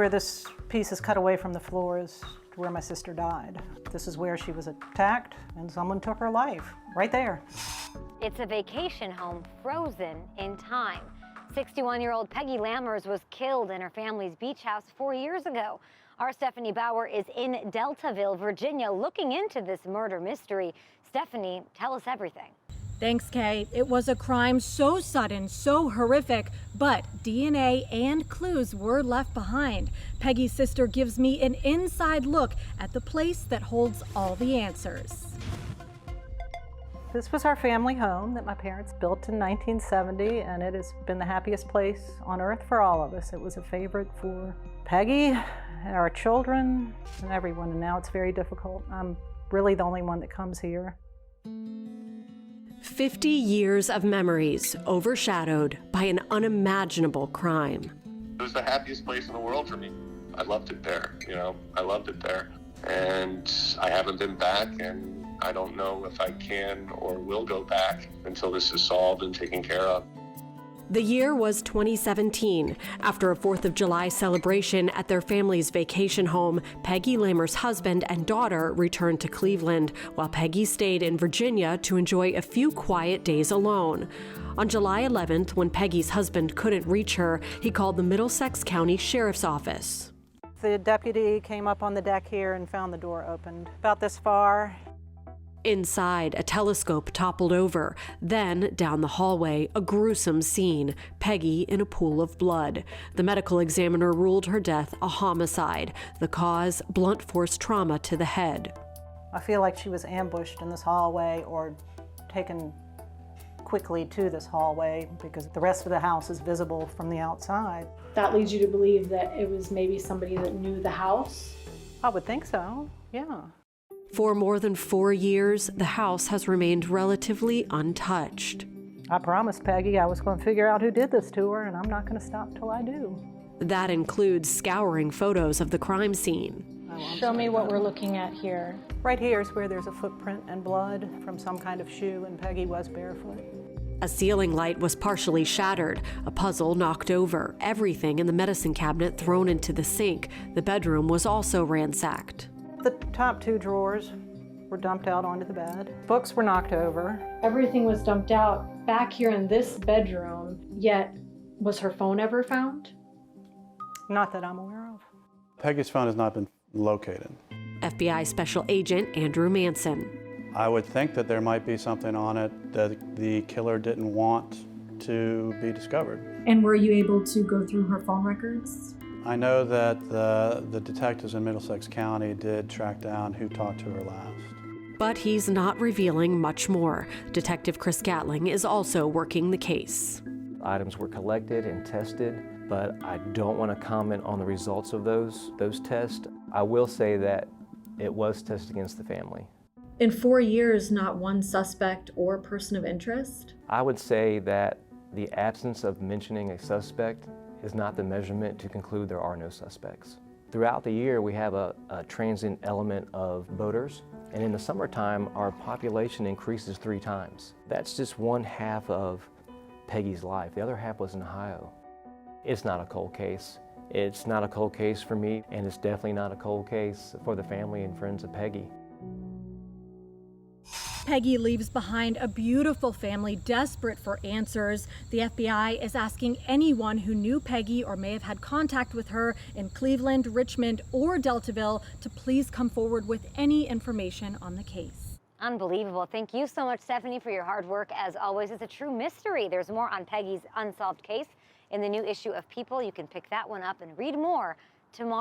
Where this piece is cut away from the floor is where my sister died. This is where she was attacked and someone took her life, right there. It's a vacation home frozen in time. 61-year-old Peggy Lammers was killed in her family's beach house 4 years ago. Our Stephanie Bauer is in Deltaville, Virginia, looking into this murder mystery. Stephanie, tell us everything. Thanks, Kay. It was a crime so sudden, so horrific, but DNA and clues were left behind. Peggy's sister gives me an inside look at the place that holds all the answers. This was our family home that my parents built in 1970, and it has been the happiest place on earth for all of us. It was a favorite for Peggy, our children, and everyone, and now it's very difficult. I'm really the only one that comes here. 50 years of memories overshadowed by an unimaginable crime. It was the happiest place in the world for me. I loved it there, I loved it there. And I haven't been back, and I don't know if I can or will go back until this is solved and taken care of. The year was 2017. After a 4th of July celebration at their family's vacation home, Peggy Lammers' husband and daughter returned to Cleveland, while Peggy stayed in Virginia to enjoy a few quiet days alone. On July 11th, when Peggy's husband couldn't reach her, he called the Middlesex County Sheriff's Office. The deputy came up on the deck here and found the door opened about this far. Inside, a telescope toppled over. Then, down the hallway, a gruesome scene, Peggy in a pool of blood. The medical examiner ruled her death a homicide. The cause, blunt force trauma to the head. I feel like she was ambushed in this hallway or taken quickly to this hallway because the rest of the house is visible from the outside. That leads you to believe that it was maybe somebody that knew the house? I would think so, yeah. For more than 4 years, the house has remained relatively untouched. I promised Peggy I was going to figure out who did this to her, and I'm not going to stop till I do. That includes scouring photos of the crime scene. Show me what we're looking at here. Right here is where there's a footprint and blood from some kind of shoe, and Peggy was barefoot. A ceiling light was partially shattered, a puzzle knocked over, everything in the medicine cabinet thrown into the sink. The bedroom was also ransacked. The top 2 drawers were dumped out onto the bed. Books were knocked over. Everything was dumped out back here in this bedroom, yet was her phone ever found? Not that I'm aware of. Peggy's phone has not been located. FBI Special Agent Andrew Manson. I would think that there might be something on it that the killer didn't want to be discovered. And were you able to go through her phone records? I know that the detectives in Middlesex County did track down who talked to her last. But he's not revealing much more. Detective Chris Gatling is also working the case. Items were collected and tested, but I don't want to comment on the results of those tests. I will say that it was tested against the family. In 4 years, not one suspect or person of interest? I would say that the absence of mentioning a suspect is not the measurement to conclude there are no suspects. Throughout the year, we have a transient element of boaters, and in the summertime, our population increases 3 times. That's just 1/2 of Peggy's life. The other half was in Ohio. It's not a cold case. It's not a cold case for me, and it's definitely not a cold case for the family and friends of Peggy. Peggy leaves behind a beautiful family desperate for answers. The FBI is asking anyone who knew Peggy or may have had contact with her in Cleveland, Richmond, or Deltaville to please come forward with any information on the case. Unbelievable. Thank you so much, Stephanie, for your hard work. As always, it's a true mystery. There's more on Peggy's unsolved case in the new issue of People. You can pick that one up and read more tomorrow.